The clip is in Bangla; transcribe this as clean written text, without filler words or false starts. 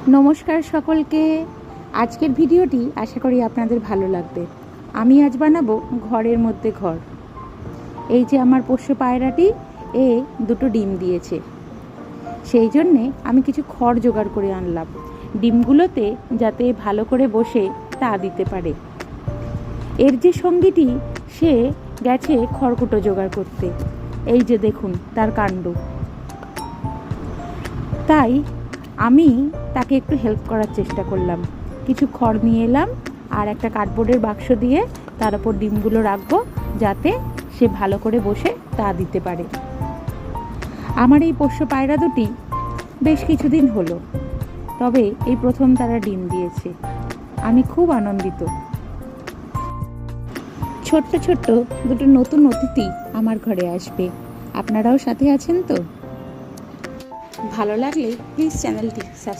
নমস্কার সকলকে। আজকের ভিডিওটি আশা করি আপনাদের ভালো লাগবে। আমি আজ বানাবো ঘরের মধ্যে ঘর। এই যে আমার পোষ্য পায়রাটি দুটো ডিম দিয়েছে, সেই জন্যে আমি কিছু খড় জোগাড় করে আনলাম ডিমগুলোতে যাতে ভালো করে বসে তা দিতে পারে। এর যে সঙ্গীটি সে গেছে খড়কুটো জোগাড় করতে, এই যে দেখুন তার কাণ্ড। তাই আমি তাকে একটু হেল্প করার চেষ্টা করলাম। কিছু খড় নিয়ে এলাম আর একটা কার্ডবোর্ডের বাক্স দিয়ে তার উপর ডিমগুলো রাখবো যাতে সে ভালো করে বসে তা দিতে পারে। আমার এই পোষ্য পায়রা দুটি বেশ কিছুদিন হলো, তবে এই প্রথম তারা ডিম দিয়েছে। আমি খুব আনন্দিত। ছোট্ট ছোট্ট দুটো নতুন অতিথি আমার ঘরে আসবে। আপনারাও সাথে আছেন তো? ভালো লাগলে প্লিজ চ্যানেলটি সাবস্ক্রাইব